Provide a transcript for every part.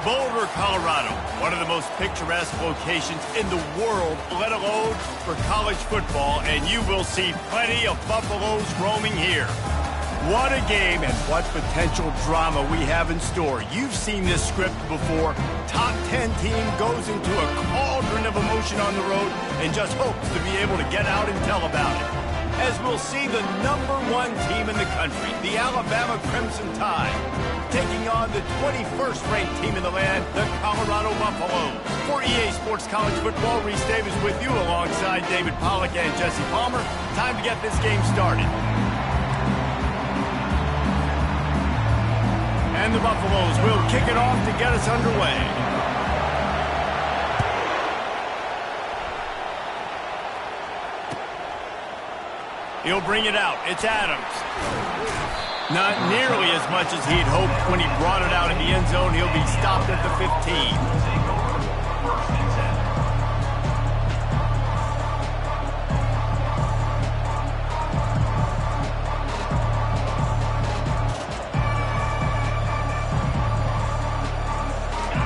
Boulder, Colorado, one of the most picturesque locations in the world, let alone for college football, and you will see plenty of Buffaloes roaming here. What a game and what potential drama we have in store. You've seen this script before. Top 10 team goes into a cauldron of emotion on the road and just hopes to be able to get out and tell about it. As we'll see the #1 team in the country, the Alabama Crimson Tide, taking on the 21st ranked team in the land, the Colorado Buffaloes. For EA Sports College Football, Reese Davis with you alongside David Pollack and Jesse Palmer. Time to get this game started. And the Buffaloes will kick it off to get us underway. He'll bring it out. It's Adams. Not nearly as much as he'd hoped when he brought it out in the end zone. He'll be stopped at the 15.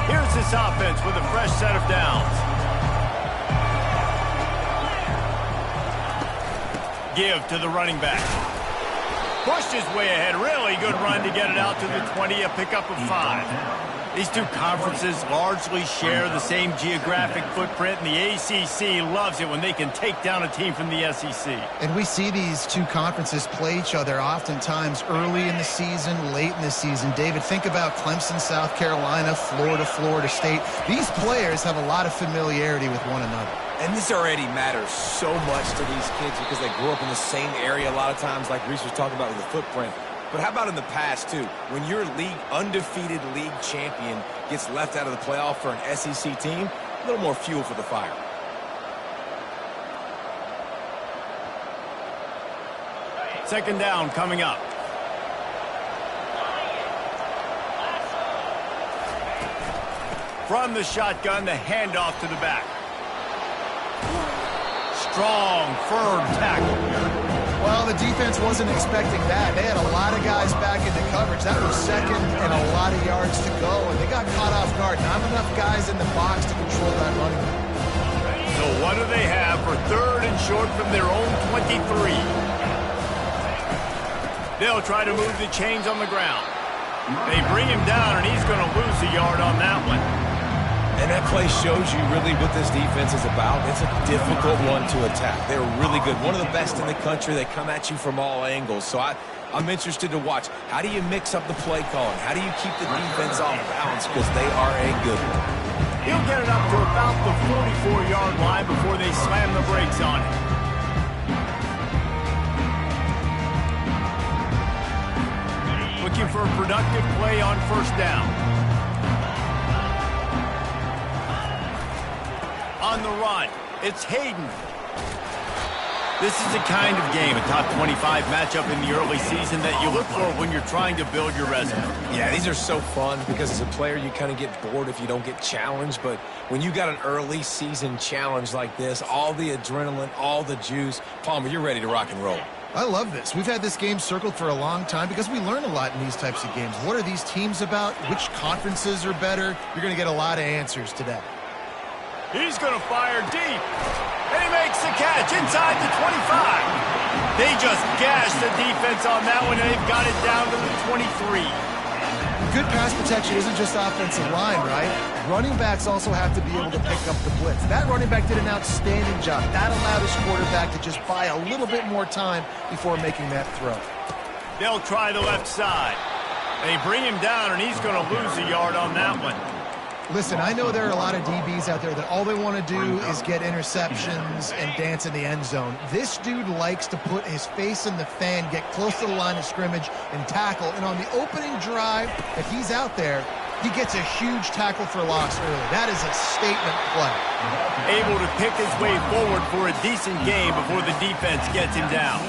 Here's this offense with a fresh set of downs. Give to the running back. Pushed his way ahead. Really good run to get it out to the 20, a pickup of 5. These two conferences largely share the same geographic footprint, and the ACC loves it when they can take down a team from the SEC. And we see these two conferences play each other oftentimes early in the season, late in the season. David, think about Clemson, South Carolina, Florida, Florida State. These players have a lot of familiarity with one another. And this already matters so much to these kids because they grew up in the same area a lot of times, like Reese was talking about with the footprint. But how about in the past, too? When your undefeated league champion gets left out of the playoff for an SEC team, a little more fuel for the fire. Second down coming up. From the shotgun, the handoff to the back. Strong, firm tackle. Well, the defense wasn't expecting that. They had a lot of guys back into coverage. That was second and a lot of yards to go, and they got caught off guard. Not enough guys in the box to control that running back. So what do they have for third and short from their own 23? They'll try to move the chains on the ground. They bring him down, and he's going to lose a yard on that one. And that play shows you really what this defense is about. It's a difficult one to attack. They're really good. One of the best in the country. They come at you from all angles. So I'm interested to watch. How do you mix up the play calling? How do you keep the defense off balance? Because they are a good one. He'll get it up to about the 44-yard line before they slam the brakes on it. Looking for a productive play on first down. On the run, it's Hayden. This is the kind of game, a top 25 matchup in the early season that you look for when you're trying to build your resume. Yeah, these are so fun because as a player, you kind of get bored if you don't get challenged. But when you got an early season challenge like this, all the adrenaline, all the juice, Palmer, you're ready to rock and roll. I love this. We've had this game circled for a long time because we learn a lot in these types of games. What are these teams about? Which conferences are better? You're going to get a lot of answers today. He's going to fire deep. And he makes the catch inside the 25. They just gashed the defense on that one, and they've got it down to the 23. Good pass protection isn't just offensive line, right? Running backs also have to be able to pick up the blitz. That running back did an outstanding job. That allowed his quarterback to just buy a little bit more time before making that throw. They'll try the left side. They bring him down, and he's going to lose a yard on that one. Listen, I know there are a lot of DBs out there that all they want to do is get interceptions and dance in the end zone. This dude likes to put his face in the fan, get close to the line of scrimmage, and tackle. And on the opening drive that he's out there, he gets a huge tackle for loss early. That is a statement play. Able to pick his way forward for a decent game before the defense gets him down.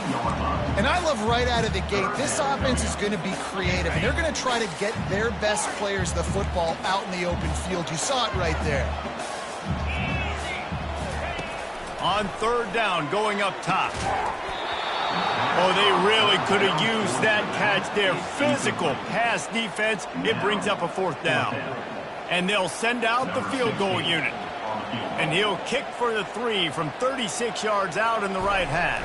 And I love right out of the gate, this offense is going to be creative, and they're going to try to get their best players the football out in the open field. You saw it right there. On third down, going up top. Oh, they really could have used that catch there. Physical pass defense. It brings up a fourth down. And they'll send out the field goal unit. And he'll kick for the 3 from 36 yards out in the right hash.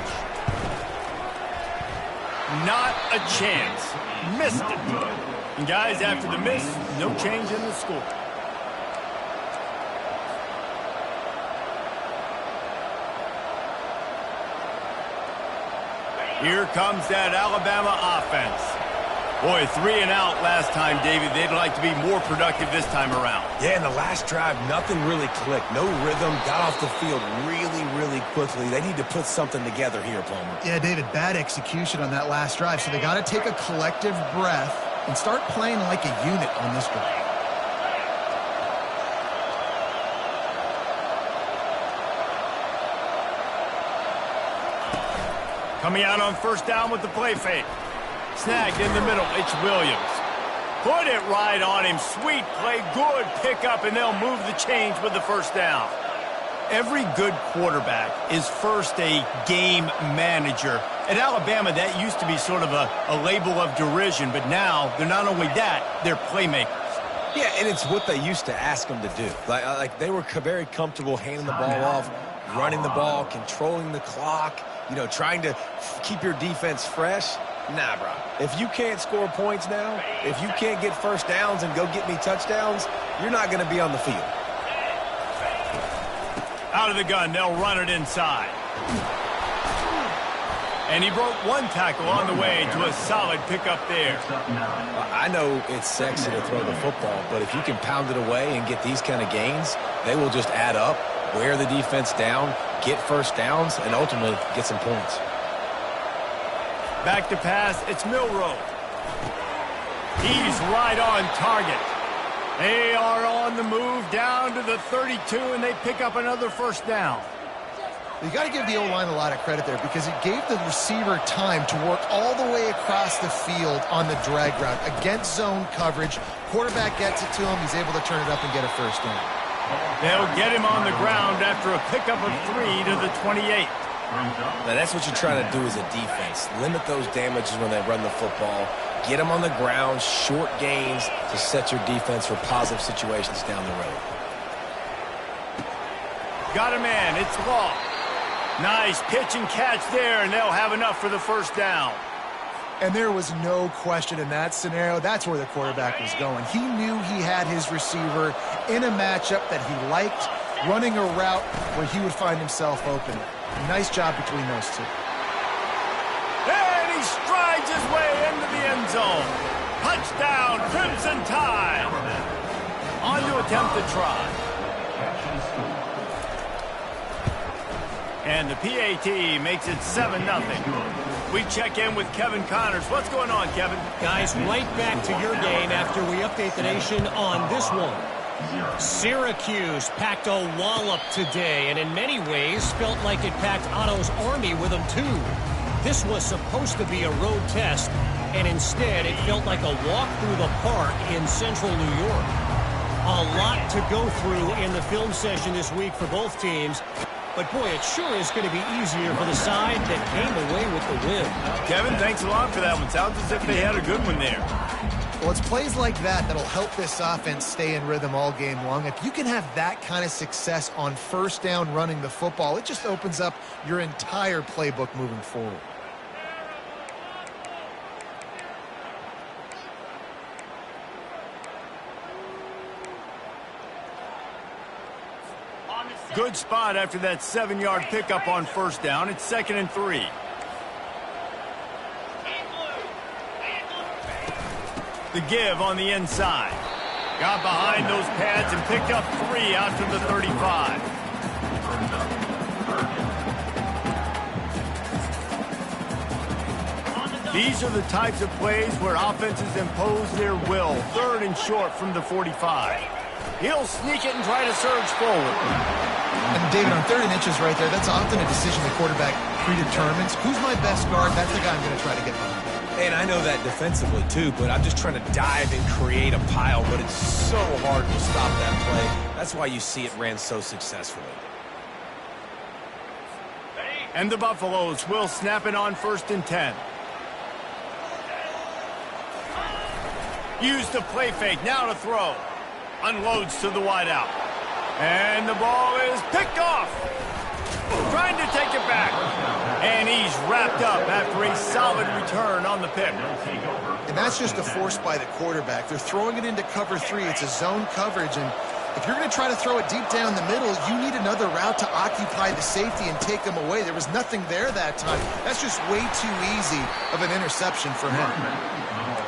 Not a chance. Missed it. And guys, after the miss, no change in the score. Here comes that Alabama offense. Boy, 3 and out last time, David. They'd like to be more productive this time around. Yeah, in the last drive, nothing really clicked. No rhythm, got off the field really quickly. They need to put something together here, Palmer. Yeah, David, bad execution on that last drive. So they got to take a collective breath and start playing like a unit on this drive. Coming out on first down with the play fake. Snagged in the middle, it's Williams. Put it right on him. Sweet play, good pickup, and they'll move the chains with the first down. Every good quarterback is first a game manager. At Alabama, that used to be sort of a label of derision, but now they're not only that, they're playmakers. Yeah, and it's what they used to ask them to do. Like they were very comfortable handing the ball off, running the ball, controlling the clock, trying to keep your defense fresh. Nah, bro. If you can't score points now, if you can't get first downs and go get me touchdowns, you're not going to be on the field. Out of the gun, they'll run it inside. And he broke one tackle on the way to a solid pickup there. I know it's sexy to throw the football, but if you can pound it away and get these kind of gains, they will just add up, wear the defense down, get first downs, and ultimately get some points. Back to pass, it's Milroe. He's right on target. They are on the move down to the 32, and they pick up another first down. You got to give the O-line a lot of credit there because it gave the receiver time to work all the way across the field on the drag route against zone coverage. Quarterback gets it to him. He's able to turn it up and get a first down. They'll get him on the ground after a pickup of 3 to the 28. Now, that's what you're trying to do as a defense. Limit those damages when they run the football. Get them on the ground, short gains to set your defense for positive situations down the road. Got a man. It's Law. Nice pitch and catch there, and they'll have enough for the first down. And there was no question in that scenario. That's where the quarterback was going. He knew he had his receiver in a matchup that he liked, running a route where he would find himself open. Nice job between those two. And he strides his way into the end zone. Touchdown, Crimson Tide. On to attempt the try. And the PAT makes it 7-0. We check in with Kevin Connors. What's going on, Kevin? Guys, right back to your game after we update the nation on this one. Syracuse packed a wallop today, and in many ways felt like it packed Otto's Army with them too. This was supposed to be a road test, and instead it felt like a walk through the park in central New York. A lot to go through in the film session this week for both teams, but boy, it sure is going to be easier for the side that came away with the win. Kevin, thanks a lot for that one. Sounds as if they had a good one there. Well, it's plays like that that'll help this offense stay in rhythm all game long. If you can have that kind of success on first down running the football, it just opens up your entire playbook moving forward. Good spot after that 7-yard pickup on first down. It's 2nd and 3. The give on the inside. Got behind those pads and picked up 3 out to the 35. These are the types of plays where offenses impose their will. 3rd and short from the 45. He'll sneak it and try to surge forward. And David, on 3rd and inches right there, that's often a decision the quarterback predetermines. Who's my best guard? That's the guy I'm going to try to get behind. And I know that defensively, too, but I'm just trying to dive and create a pile, but it's so hard to stop that play. That's why you see it ran so successfully. And the Buffaloes will snap it on 1st and 10. Use the play fake, now to throw. unloads to the wideout. And the ball is picked off. Trying to take it back. And he's wrapped up after a solid return on the pick. And that's just a force by the quarterback. They're throwing it into cover 3. It's a zone coverage, and if you're going to try to throw it deep down the middle, you need another route to occupy the safety and take them away. There was nothing there that time. That's just way too easy of an interception for him.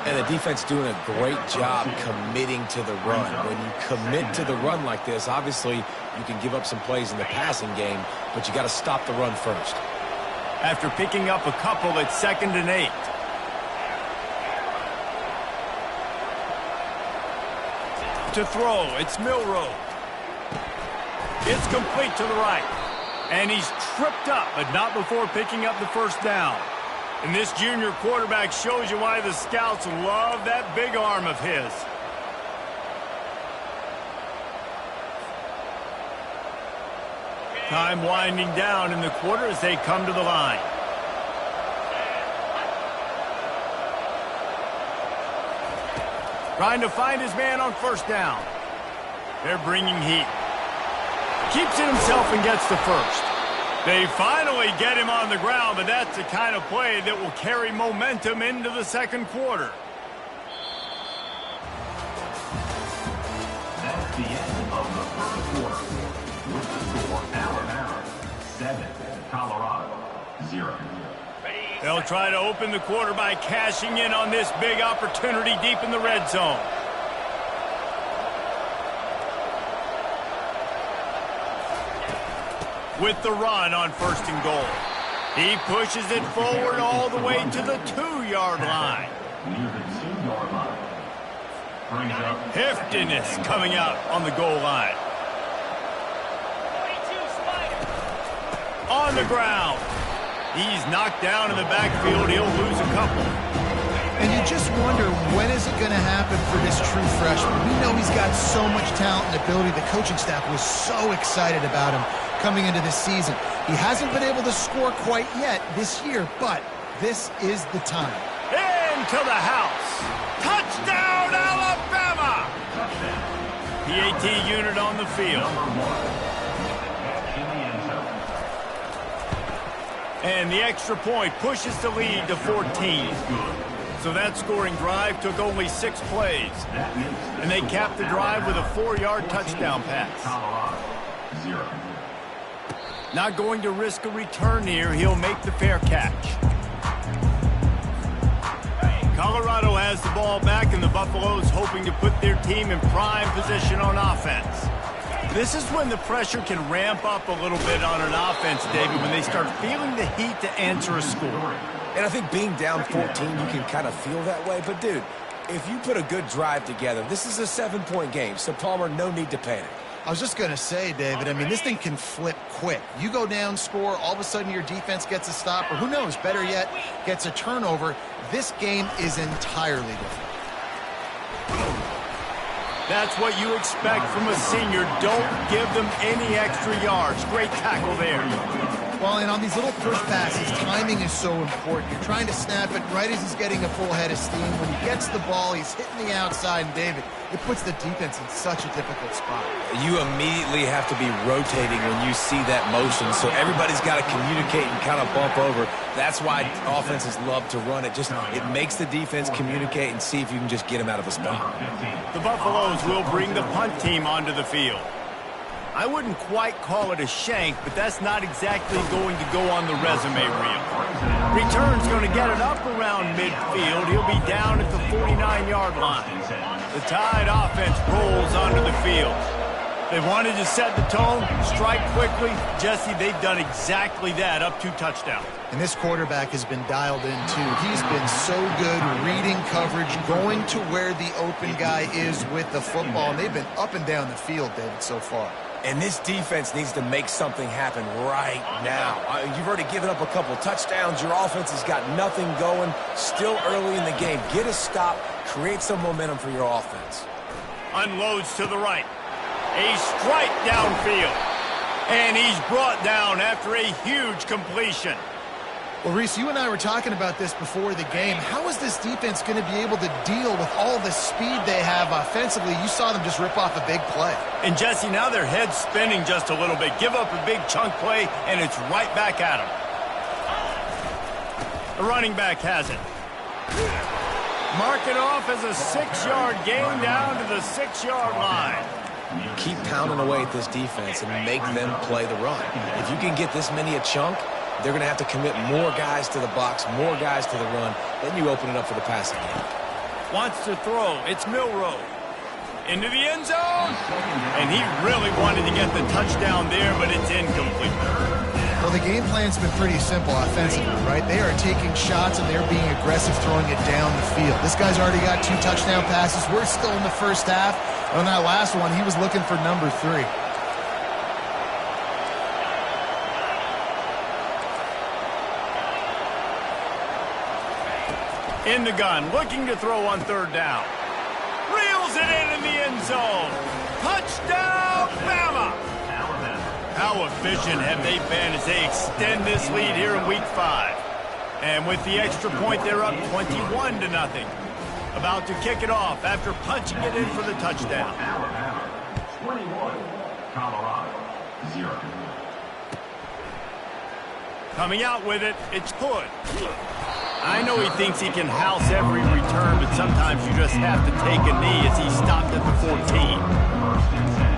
And the defense doing a great job committing to the run. When you commit to the run like this, obviously you can give up some plays in the passing game, but you got to stop the run first. After picking up a couple at 2nd and 8. To throw, it's Milroe. It's complete to the right. And he's tripped up, but not before picking up the first down. And this junior quarterback shows you why the scouts love that big arm of his. Time winding down in the quarter as they come to the line. Trying to find his man on first down. They're bringing heat. Keeps it himself and gets the first. They finally get him on the ground, but that's the kind of play that will carry momentum into the second quarter. That's the end of the first quarter. With the score, Alabama 7, Colorado 0. They'll try to open the quarter by cashing in on this big opportunity deep in the red zone. With the run on 1st and goal. He pushes it forward all the way to the 2-yard line. Near the 2-yard line. Brings up Heftiness coming out on the goal line. On the ground. He's knocked down in the backfield. He'll lose a couple. And you just wonder, when is it going to happen for this true freshman? We know he's got so much talent and ability. The coaching staff was so excited about him coming into this season. He hasn't been able to score quite yet this year, but this is the time. Into the house. Touchdown, Alabama! PAT unit on the field. And the extra point pushes the lead to 14. So that scoring drive took only 6 plays. And they capped the drive with a 4-yard touchdown pass. Not going to risk a return here. He'll make the fair catch. Colorado has the ball back, and the Buffaloes hoping to put their team in prime position on offense. This is when the pressure can ramp up a little bit on an offense, David, when they start feeling the heat to answer a score. And I think being down 14, you can kind of feel that way. But, dude, if you put a good drive together, this is a 7-point game. So, Palmer, no need to panic. I was just going to say, David, I mean, this thing can flip quick. You go down, score, all of a sudden your defense gets a stop, or who knows, better yet, gets a turnover. This game is entirely different. That's what you expect from a senior. Don't give them any extra yards. Great tackle there. Well, and on these little push passes, timing is so important. You're trying to snap it right as he's getting a full head of steam. When he gets the ball, he's hitting the outside, and David, it puts the defense in such a difficult spot. You immediately have to be rotating when you see that motion, so everybody's got to communicate and kind of bump over. That's why offenses love to run it. It makes the defense communicate and see if you can just get them out of a spot. The Buffaloes will bring the punt team onto the field. I wouldn't quite call it a shank, but that's not exactly going to go on the resume reel. Return's going to get it up around midfield. He'll be down at the 49-yard line. The Tide offense rolls onto the field. They wanted to set the tone, strike quickly. Jesse, they've done exactly that, up 2 touchdowns. And this quarterback has been dialed in, too. He's been so good reading coverage, going to where the open guy is with the football. And they've been up and down the field, David, so far. And this defense needs to make something happen right now. You've already given up a couple touchdowns. Your offense has got nothing going. Still early in the game. Get a stop. Create some momentum for your offense. Unloads to the right. A strike downfield. And he's brought down after a huge completion. Well, Reese, you and I were talking about this before the game. How is this defense going to be able to deal with all the speed they have offensively? You saw them just rip off a big play. And, Jesse, now their head's spinning just a little bit. Give up a big chunk play, and it's right back at them. The running back has it. Mark it off as a 6-yard gain down to the 6-yard line. Keep pounding away at this defense and make them play the run. If you can get this many a chunk, they're going to have to commit more guys to the box, more guys to the run. Then you open it up for the passing game. Wants to throw. It's Milroe. Into the end zone. And he really wanted to get the touchdown there, but it's incomplete. Well, the game plan's been pretty simple offensively, right? They are taking shots and they're being aggressive, throwing it down the field. This guy's already got 2 touchdown passes. We're still in the first half. On that last one, he was looking for number 3. In the gun, looking to throw on 3rd down. Reels it in the end zone. Touchdown, Bama! How efficient have they been as they extend this lead here in Week 5? And with the extra point, they're up 21-0. About to kick it off after punching it in for the touchdown. 21, Colorado, 0. Coming out with it, it's Hood. I know he thinks he can house every return, but sometimes you just have to take a knee as he stopped at the 14. 1st and 10.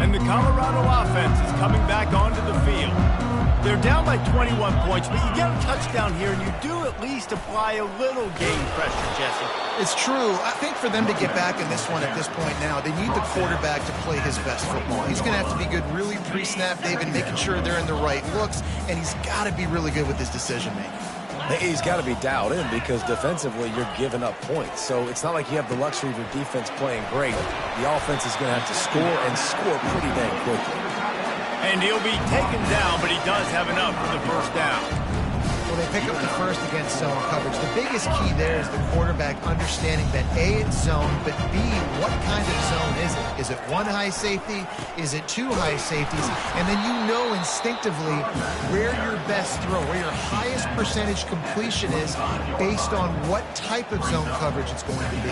And the Colorado offense is coming back onto the field. They're down by 21 points, but you get a touchdown here, and you do at least apply a little game pressure, Jesse. It's true. I think for them to get back in this one at this point now, they need the quarterback to play his best football. He's going to have to be good really pre-snap, David, making sure they're in the right looks, and he's got to be really good with his decision-making. He's got to be dialed in because defensively you're giving up points. So it's not like you have the luxury of your defense playing great. The offense is going to have to score and score pretty dang quickly. And he'll be taken down, but he does have enough for the 1st down. Well, they pick up the first against zone coverage. The biggest key there is the quarterback understanding that A, it's zone, but B, what kind of zone is it? Is it 1 high safety? Is it 2 high safeties? And then you know instinctively where your best throw, where your highest percentage completion is based on what type of zone coverage it's going to be.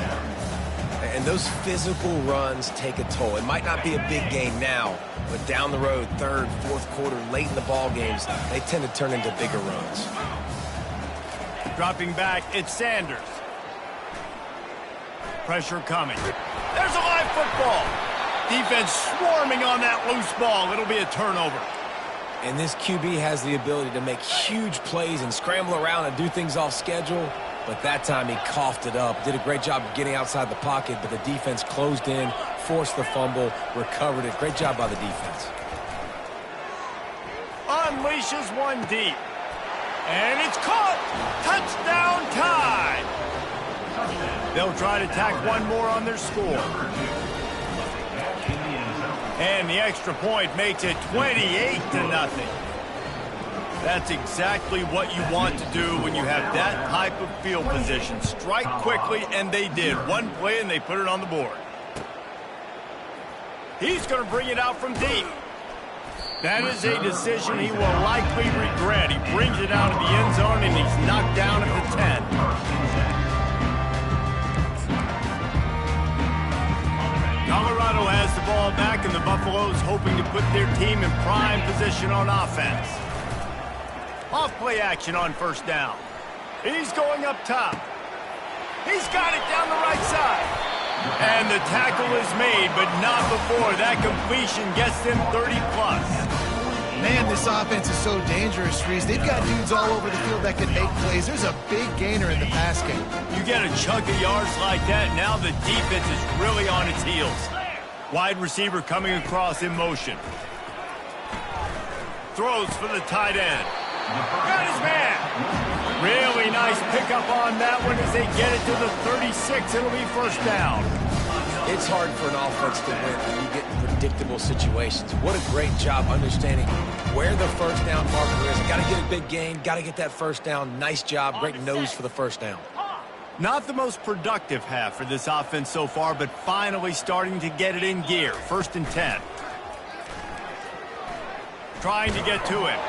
And those physical runs take a toll. It might not be a big game now, but down the road, 3rd, 4th quarter, late in the ball games, they tend to turn into bigger runs. Dropping back, it's Sanders. Pressure coming. There's a live football. Defense swarming on that loose ball. It'll be a turnover. And this QB has the ability to make huge plays and scramble around and do things off schedule. But that time he coughed it up. Did a great job of getting outside the pocket, but the defense closed in, forced the fumble, recovered it. Great job by the defense. Unleashes one deep. And it's caught. Touchdown Tide. They'll try to tack one more on their score. And the extra point makes it 28-0. That's exactly what you want to do when you have that type of field position. Strike quickly, and they did. One play, and they put it on the board. He's going to bring it out from deep. That is a decision he will likely regret. He brings it out of the end zone, and he's knocked down at the 10. Colorado has the ball back, and the Buffaloes hoping to put their team in prime position on offense. Off-play action on 1st down. He's going up top. He's got it down the right side. And the tackle is made, but not before that completion gets them 30-plus. Man, this offense is so dangerous, Reese. They've got dudes all over the field that can make plays. There's a big gainer in the pass game. You get a chunk of yards like that, now the defense is really on its heels. Wide receiver coming across in motion. Throws for the tight end. Got his man. Really nice pickup on that one as they get it to the 36. It'll be 1st down. It's hard for an offense to win when you get in predictable situations. What a great job understanding where the 1st down marker is. Got to get a big gain. Got to get that 1st down. Nice job. Great nose for the 1st down. Not the most productive half for this offense so far, but finally starting to get it in gear. 1st and 10. Trying to get to him.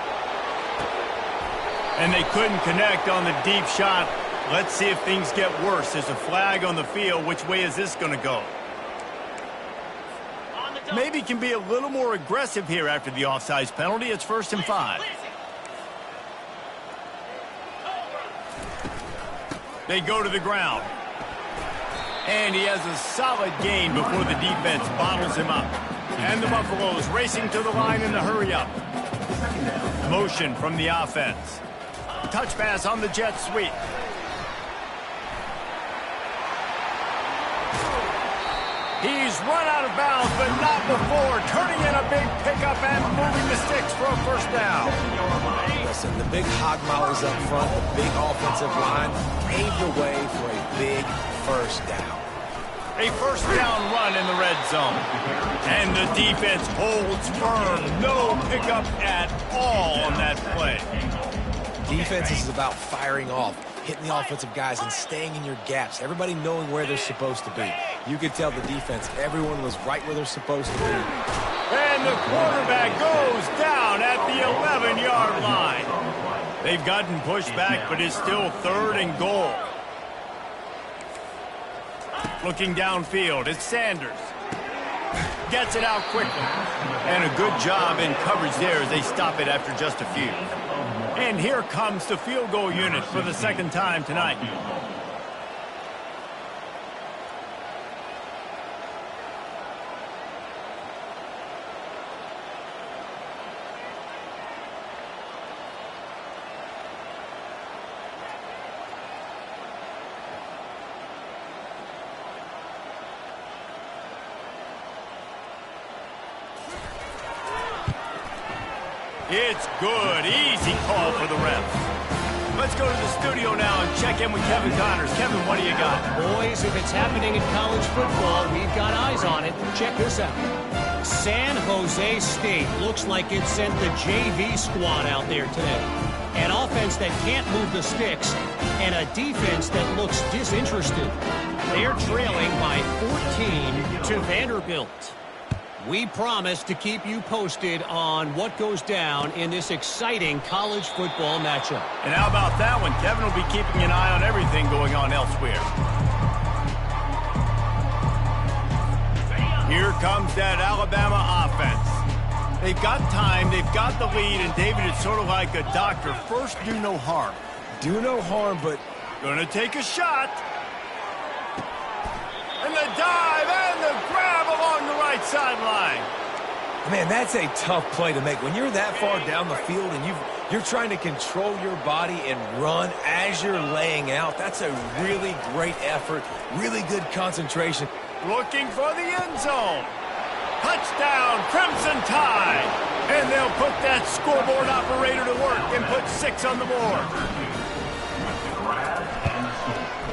And they couldn't connect on the deep shot. Let's see if things get worse. There's a flag on the field. Which way is this going to go? Maybe can be a little more aggressive here after the offsides penalty. It's 1st and 5. They go to the ground. And he has a solid gain before the defense bottles him up. And the Buffaloes racing to the line in the hurry up. Motion from the offense. Touch pass on the jet sweep. He's run out of bounds, but not before. Turning in a big pickup and moving the sticks for a 1st down. Listen, the big hog mollies up front, the big offensive line paved the way for a big 1st down. A 1st down run in the red zone. And the defense holds firm. No pickup at all on that play. Defense is about firing off, hitting the offensive guys and staying in your gaps. Everybody knowing where they're supposed to be. You could tell the defense, everyone was right where they're supposed to be. And the quarterback goes down at the 11-yard line. They've gotten pushed back, but it's still 3rd and goal. Looking downfield, it's Sanders. Gets it out quickly. And a good job in coverage there as they stop it after just a few. And here comes the field goal unit for the 2nd time tonight. It's good. Easy call for the refs. Let's go to the studio now and check in with Kevin Connors. Kevin, what do you got? Boys, if it's happening in college football, we've got eyes on it. Check this out. San Jose State looks like it sent the JV squad out there today. An offense that can't move the sticks and a defense that looks disinterested. They're trailing by 14 to Vanderbilt. We promise to keep you posted on what goes down in this exciting college football matchup. And how about that one? Kevin will be keeping an eye on everything going on elsewhere. Here comes that Alabama offense. They've got time, they've got the lead, and David, it's sort of like a doctor. First, do no harm. Do no harm, but gonna take a shot. And the dive and the grab along the right sideline. man, that's a tough play to make. When you're that far down the field and you're trying to control your body and run as you're laying out, that's a really great effort, really good concentration. Looking for the end zone. Touchdown, Crimson Tide. And they'll put that scoreboard operator to work and put 6 on the board.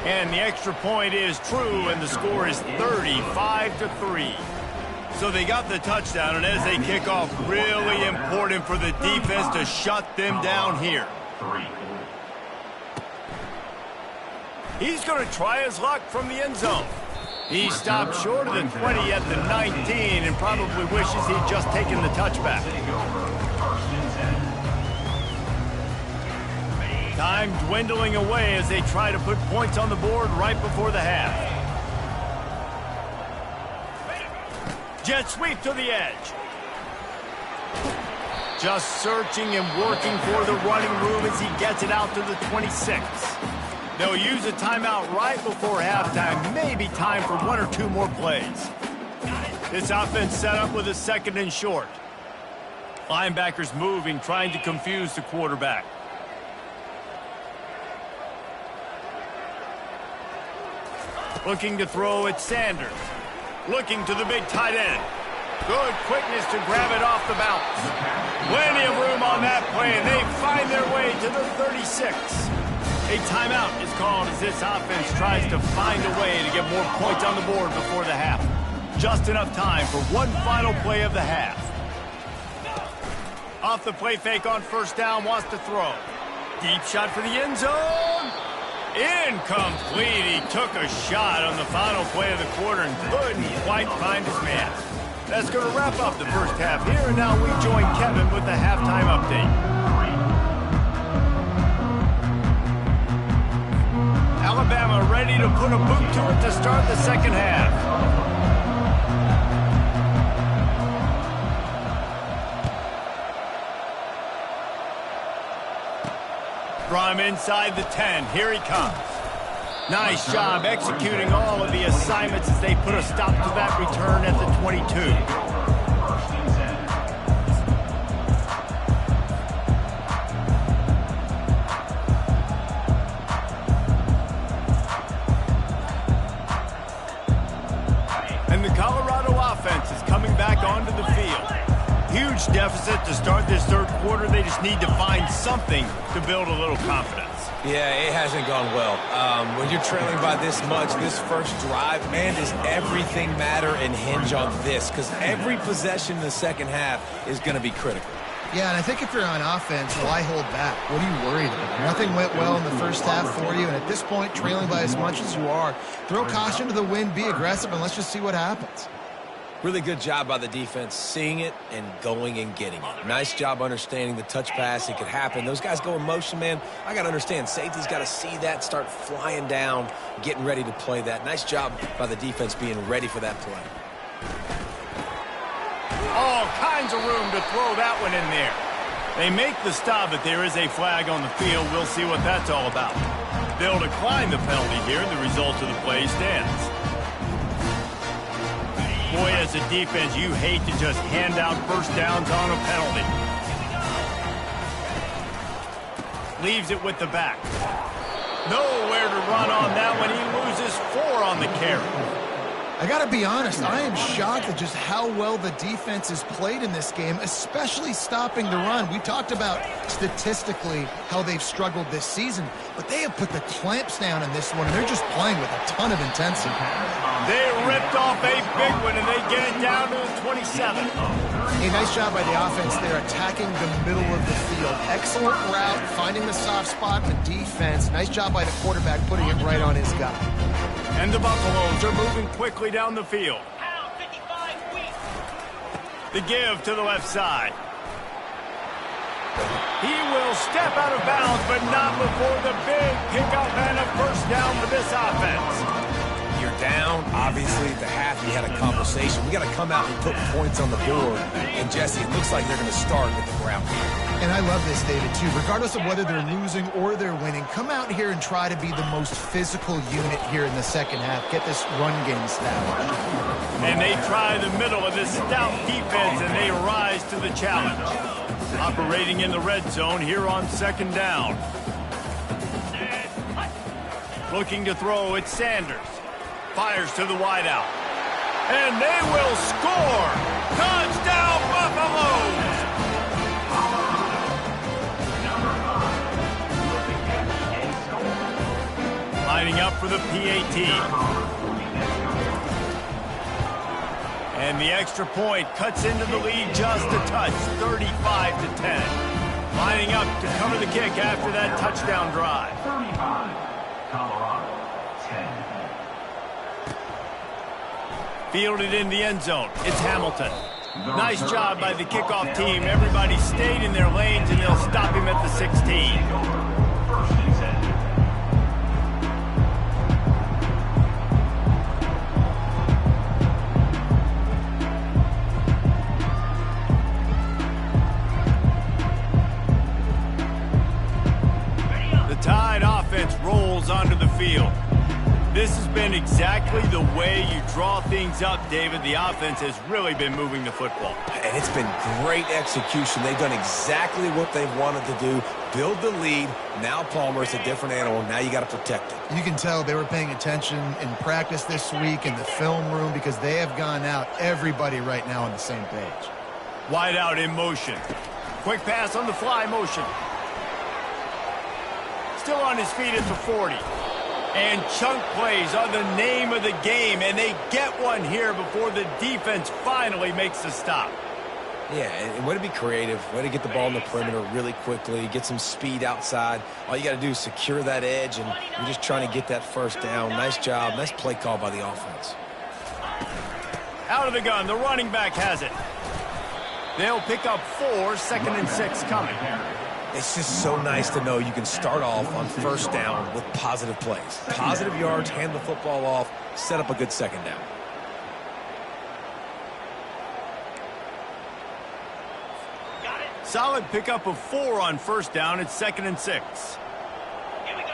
And the extra point is true, and the score is 35-3. So they got the touchdown, and as they kick off, really important for the defense to shut them down here. He's going to try his luck from the end zone. He stopped short of the 20 at the 19 and probably wishes he'd just taken the touchback. Time dwindling away as they try to put points on the board right before the half. Jet sweep to the edge. Just searching and working for the running room as he gets it out to the 26. They'll use a timeout right before halftime. Maybe time for 1 or 2 more plays. This offense set up with a 2nd and short. Linebackers moving, trying to confuse the quarterback. Looking to throw at Sanders. Looking to the big tight end. Good quickness to grab it off the bounce. Plenty of room on that play, and they find their way to the 36. A timeout is called as this offense tries to find a way to get more points on the board before the half. Just enough time for one final play of the half. Off the play fake on 1st down, wants to throw. Deep shot for the end zone. Incomplete. He took a shot on the final play of the quarter and couldn't quite find his man. That's going to wrap up the first half here, and now we join Kevin with the halftime update. Alabama ready to put a boot to it to start the second half. From inside the 10, here he comes. Nice job executing all of the assignments as they put a stop to that return at the 22. And the Colorado offense is coming back onto the field. Huge deficit to start this third quarter. They just need to find something to build a little confidence. Yeah, it hasn't gone well. When you're trailing by this much, this first drive, man, does everything matter and hinge on this? Because every possession in the second half is going to be critical. Yeah, and I think if you're on offense, why hold back? What are you worried about? Nothing went well in the first half for you, and at this point, trailing by as much as you are, throw caution to the wind, be aggressive, and let's just see what happens. Really good job by the defense, seeing it and going and getting it. Nice job understanding the touch pass. It could happen. Those guys go in motion, man. I got to understand, safety's got to see that, start flying down, getting ready to play that. Nice job by the defense being ready for that play. All kinds of room to throw that one in there. They make the stop, but there is a flag on the field. We'll see what that's all about. They'll decline the penalty here. The result of the play stands. Boy, as a defense, you hate to just hand out first downs on a penalty. Leaves it with the back. Nowhere to run on that one. He loses 4 on the carry. I got to be honest, I am shocked at just how well the defense has played in this game, especially stopping the run. We talked about statistically how they've struggled this season, but they have put the clamps down in this one, and they're just playing with a ton of intensity. They ripped off a big one, and they get it down to the 27. A nice job by the offense there, attacking the middle of the field. Excellent route, finding the soft spot in the defense. Nice job by the quarterback, putting it right on his guy. And the Buffaloes are moving quickly down the field. The give to the left side. He will step out of bounds, but not before the big pickup and a first down for this offense. You're down. Obviously, at the half, you had a conversation. We got to come out and put points on the board. And, Jesse, it looks like they're going to start at the ground game. And I love this, David, too. Regardless of whether they're losing or they're winning, come out here and try to be the most physical unit here in the second half. Get this run game established. And they try the middle of this stout defense, and they rise to the challenge. Operating in the red zone here on second down. Looking to throw, it's Sanders. Fires to the wideout. And they will score! Touchdown, Buffaloes! Lining up for the PAT. And the extra point cuts into the lead just a touch, 35-10. Lining up to cover the kick after that touchdown drive. 35, Colorado, 10. Fielded in the end zone. It's Hamilton. Nice job by the kickoff team. Everybody stayed in their lanes, and they'll stop him at the 16. The Tide offense rolls onto the field. This has been exactly the way you draw things up, David. The offense has really been moving the football. And it's been great execution. They've done exactly what they've wanted to do. Build the lead. Now Palmer's a different animal. Now you got to protect it. You can tell they were paying attention in practice this week in the film room because they have gone out, everybody right now on the same page. Wide out in motion. Quick pass on the fly motion. Still on his feet at the 40. And chunk plays are the name of the game, and they get one here before the defense finally makes the stop. Yeah, and way to be creative, way to get the ball in the perimeter really quickly, get some speed outside. All you got to do is secure that edge, and you're just trying to get that first down. Nice job. Nice play call by the offense. Out of the gun, the running back has it. They'll pick up 4, 2nd and 6 coming. It's just so nice to know you can start off on first down with positive plays. Positive yards, hand the football off, set up a good second down. Solid pickup of 4 on first down. It's 2nd and 6. Here we go.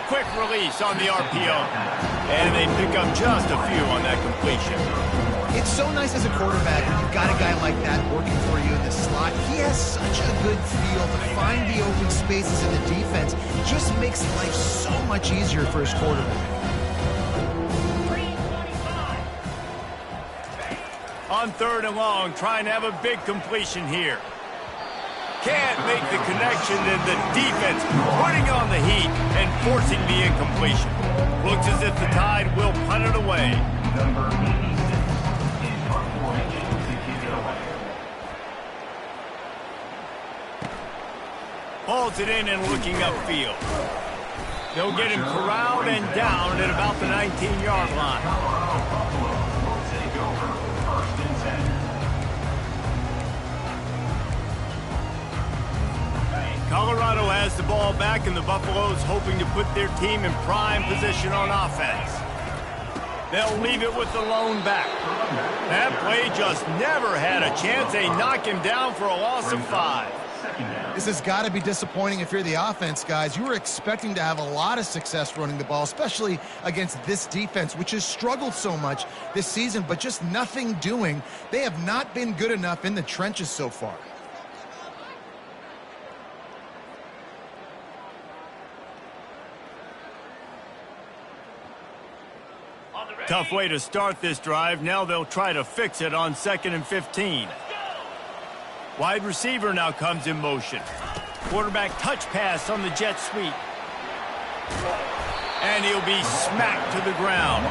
Quick release on the RPO. And they pick up just a few on that completion. It's so nice as a quarterback when you've got a guy like that working for you in the slot. He has such a good feel to find the open spaces in the defense. Just makes life so much easier for his quarterback. On 3rd and long, trying to have a big completion here. Can't make the connection, and the defense putting on the heat and forcing the incompletion. Looks as if the Tide will punt it away. Number 86 in punt formation to kick it away. Hauls it in and looking upfield. They'll get him corralled and down at about the 19-yard line. Buffalo will take over 1st and 10. Colorado has the ball back, and the Buffaloes hoping to put their team in prime position on offense. They'll leave it with the lone back. That play just never had a chance. They knock him down for a loss of 5. This has got to be disappointing if you're the offense, guys. You were expecting to have a lot of success running the ball, especially against this defense, which has struggled so much this season, but just nothing doing. They have not been good enough in the trenches so far. Tough way to start this drive. Now they'll try to fix it on 2nd and 15. Wide receiver now comes in motion. Quarterback touch pass on the jet sweep. And he'll be smacked to the ground.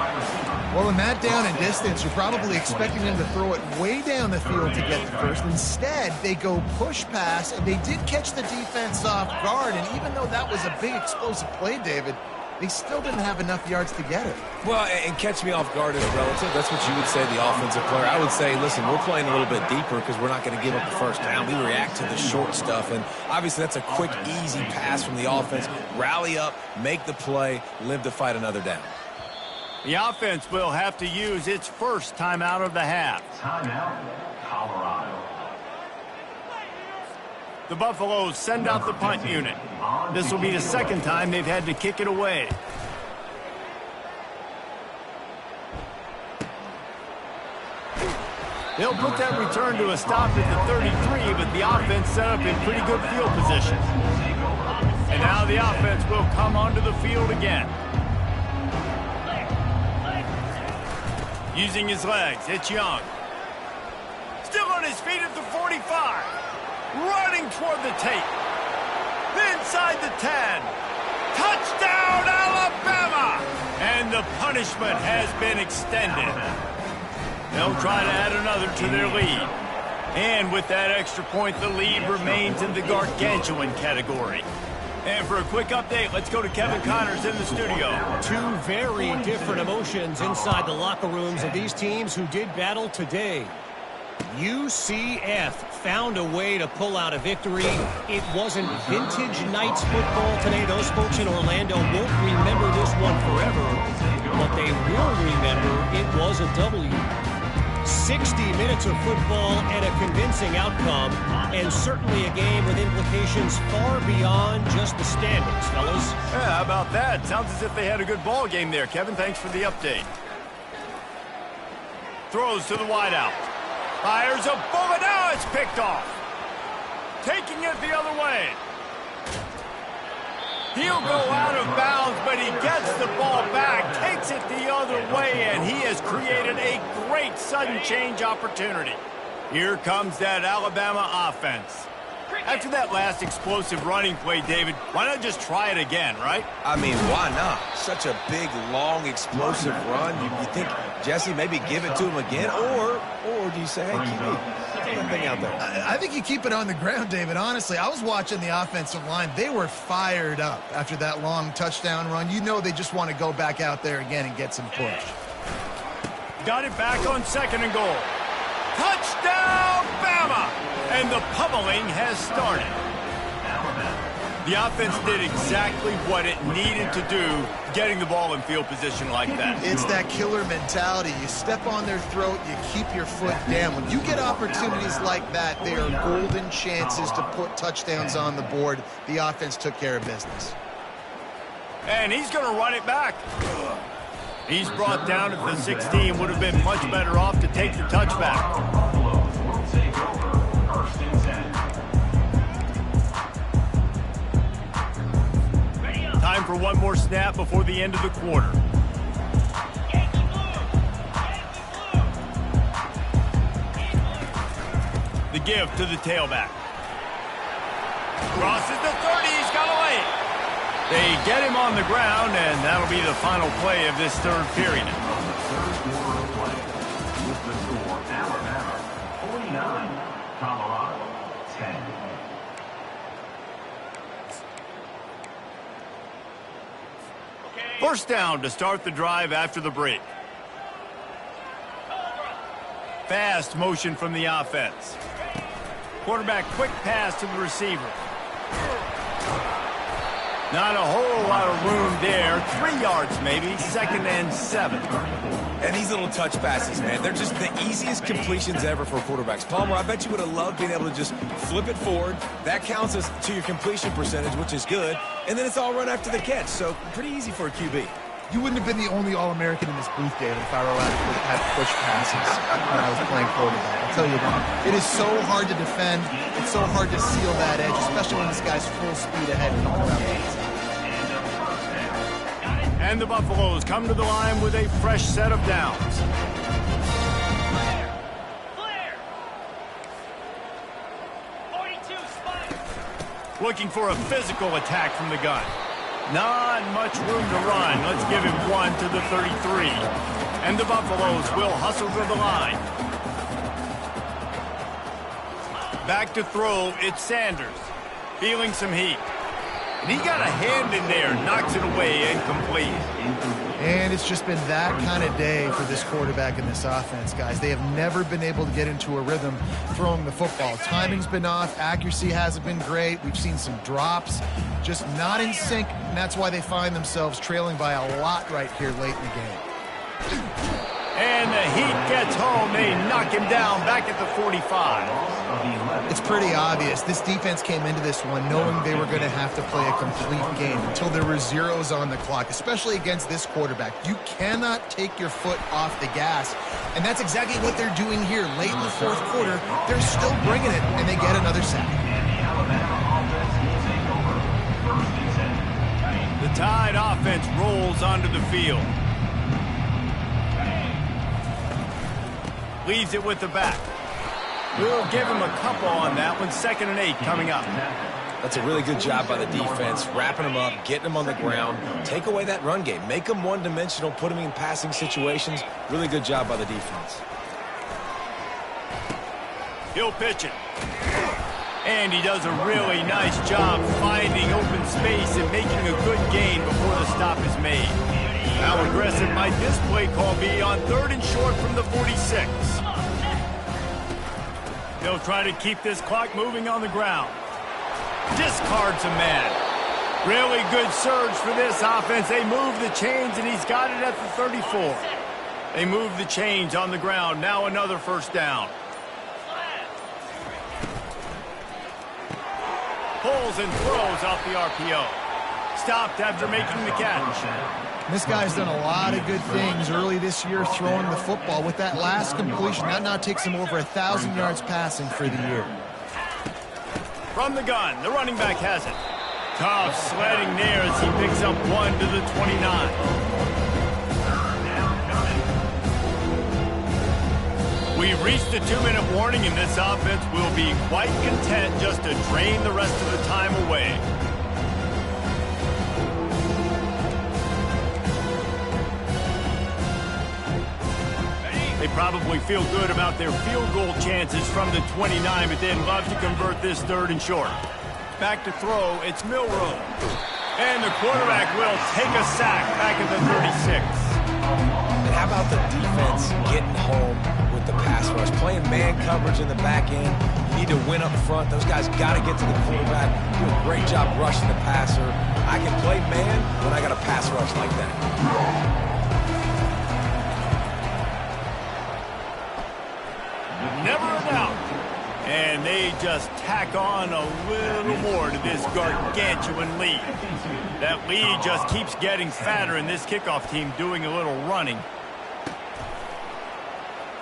Well, in that down and distance, you're probably expecting them to throw it way down the field to get the first. Instead, they go push pass, and they did catch the defense off guard. And even though that was a big explosive play, David, they still didn't have enough yards to get it. Well, and catch me off guard is relative. That's what you would say, the offensive player. I would say, listen, we're playing a little bit deeper because we're not going to give up the first down. We react to the short stuff, and obviously that's a quick, easy pass from the offense. Rally up, make the play, live to fight another down. The offense will have to use its first timeout of the half. Timeout, Colorado. The Buffaloes send out the punt unit. This will be the 2nd time they've had to kick it away. They'll put that return to a stop at the 33, but the offense set up in pretty good field position. And now the offense will come onto the field again. Using his legs, it's Young. Still on his feet at the 45. Running toward the tape. Inside the 10. Touchdown, Alabama! And the punishment has been extended. They'll try to add another to their lead. And with that extra point, the lead remains in the gargantuan category. And for a quick update, let's go to Kevin Connors in the studio. Two very different emotions inside the locker rooms of these teams who did battle today. UCF found a way to pull out a victory. It wasn't vintage Knights football today. Those folks in Orlando won't remember this one forever, but they will remember it was a W. 60 minutes of football and a convincing outcome, and certainly a game with implications far beyond just the standings, fellas. Yeah, how about that? Sounds as if they had a good ball game there, Kevin. Thanks for the update. Throws to the wideout. Fires a bullet. Now it's picked off. Taking it the other way. He'll go out of bounds, but he gets the ball back, takes it the other way, and he has created a great sudden change opportunity. Here comes that Alabama offense. After that last explosive running play, David, why not just try it again, right? I mean, why not? Such a big, long, explosive run. You think, Jesse, maybe give it to him again? Or do you say, hey, QB, throw that thing out there? I think you keep it on the ground, David. Honestly, I was watching the offensive line. They were fired up after that long touchdown run. You know they just want to go back out there again and get some push. Got it back on 2nd and goal. Touchdown, Bama! And the pummeling has started. The offense did exactly what it needed to do, getting the ball in field position like that. It's that killer mentality. You step on their throat, you keep your foot down. When you get opportunities like that, they are golden chances to put touchdowns on the board. The offense took care of business. And he's going to run it back. He's brought down at the 16. Would have been much better off to take the touchback. Time for one more snap before the end of the quarter. The give to the tailback. Crosses the 30. He's got to lay it. They get him on the ground, and that'll be the final play of this third period. Third quarter of play. With the score, Alabama 49, Colorado 10. First down to start the drive after the break. Fast motion from the offense. Quarterback quick pass to the receiver. Not a whole lot of room there. 3 yards maybe. 2nd and 7. And these little touch passes, man, they're just the easiest completions ever for quarterbacks. Palmer, I bet you would have loved being able to just flip it forward. That counts as to your completion percentage, which is good. And then it's all run after the catch, so pretty easy for a QB. You wouldn't have been the only All-American in this booth, David, if I were allowed to have push passes when I was playing quarterback. I'll tell you that. It is so hard to defend. It's so hard to seal that edge, especially when this guy's full speed ahead coming around the outside. And the Buffaloes come to the line with a fresh set of downs. Clear. 42 spot. Looking for a physical attack from the gun. Not much room to run. Let's give him one to the 33. And the Buffaloes will hustle to the line. Back to throw, it's Sanders. Feeling some heat. And he got a hand in there, knocks it away, incomplete. And it's just been that kind of day for this quarterback in this offense, guys. They have never been able to get into a rhythm throwing the football. Timing's been off. Accuracy hasn't been great. We've seen some drops, just not in sync, and that's why they find themselves trailing by a lot right here late in the game. And the heat gets home. They knock him down back at the 45. It's pretty obvious. This defense came into this one knowing they were going to have to play a complete game until there were zeros on the clock, especially against this quarterback. You cannot take your foot off the gas, and that's exactly what they're doing here. Late in the fourth quarter, they're still bringing it, and they get another sack. The Tide offense rolls onto the field. Leaves it with the back. We'll give him a couple on that one. 2nd and 8 coming up. That's a really good job by the defense, wrapping them up, getting them on the ground. Take away that run game. Make them one-dimensional, put them in passing situations. Really good job by the defense. He'll pitch it. And he does a really nice job finding open space and making a good gain before the stop is made. How aggressive might this play call be on 3rd and short from the 46? They'll try to keep this clock moving on the ground. Discards a man. Really good surge for this offense. They move the chains, and he's got it at the 34. They move the chains on the ground. Now another first down. Pulls and throws off the RPO. Stopped after making the catch. This guy's done a lot of good things early this year throwing the football. With that last completion, that now takes him over 1,000 yards passing for the year. From the gun, the running back has it. Tough sledding there as he picks up one to the 29. We reached the 2-minute warning, and this offense will be quite content just to drain the rest of the time away. They probably feel good about their field goal chances from the 29, but they'd love to convert this 3rd and short. Back to throw, it's Milroe. And the quarterback will take a sack back at the 36. And how about the defense getting home with the pass rush? Playing man coverage in the back end. You need to win up front. Those guys got to get to the quarterback. Do a great job rushing the passer. I can play man when I got a pass rush like that. Never a doubt. And they just tack on a little more to this gargantuan lead. That lead just keeps getting fatter, and this kickoff team doing a little running.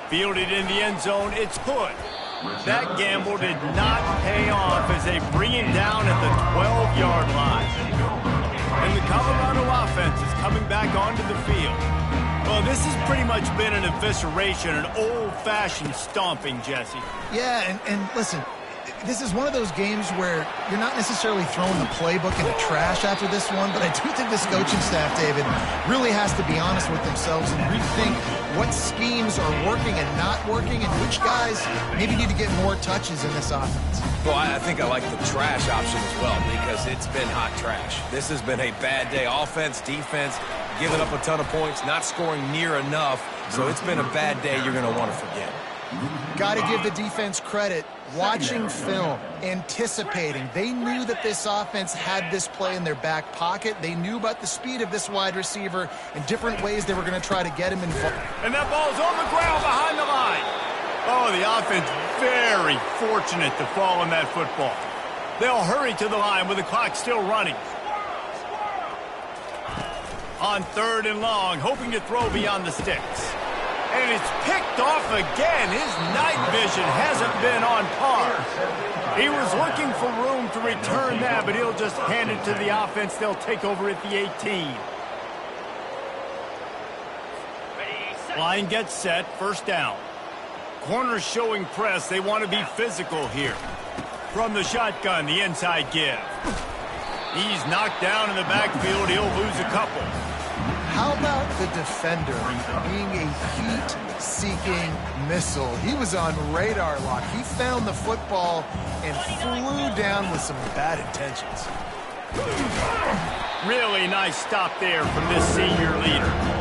Fielded in the end zone, it's Hood. That gamble did not pay off as they bring him down at the 12-yard line. And the Colorado offense is coming back onto the field. Well, this has pretty much been an evisceration, an old-fashioned stomping, Jesse. Yeah, and listen, this is one of those games where you're not necessarily throwing the playbook in the trash after this one, but I do think this coaching staff, David, really has to be honest with themselves and rethink what schemes are working and not working and which guys maybe need to get more touches in this offense. Well, I think I like the trash option as well because it's been hot trash. This has been a bad day. Offense, defense, giving up a ton of points, not scoring near enough. So it's been a bad day you're going to want to forget. Got to give the defense credit. Watching film, anticipating. They knew that this offense had this play in their back pocket. They knew about the speed of this wide receiver and different ways they were going to try to get him involved. And that ball's on the ground behind the line. Oh, the offense very fortunate to fall on that football. They'll hurry to the line with the clock still running. On 3rd and long, hoping to throw beyond the sticks. And it's picked off again. His night vision hasn't been on par. He was looking for room to return that, but he'll just hand it to the offense. They'll take over at the 18. Line gets set, 1st down. Corners showing press. They want to be physical here. From the shotgun, the inside give. He's knocked down in the backfield. He'll lose a couple. How about the defender being a heat-seeking missile? He was on radar lock. He found the football and flew down with some bad intentions. Really nice stop there from this senior leader.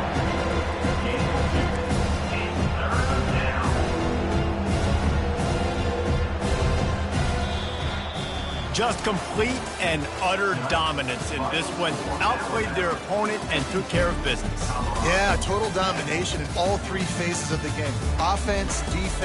Just complete and utter dominance in this one. Outplayed their opponent and took care of business. Yeah, total domination in all 3 phases of the game. Offense, defense.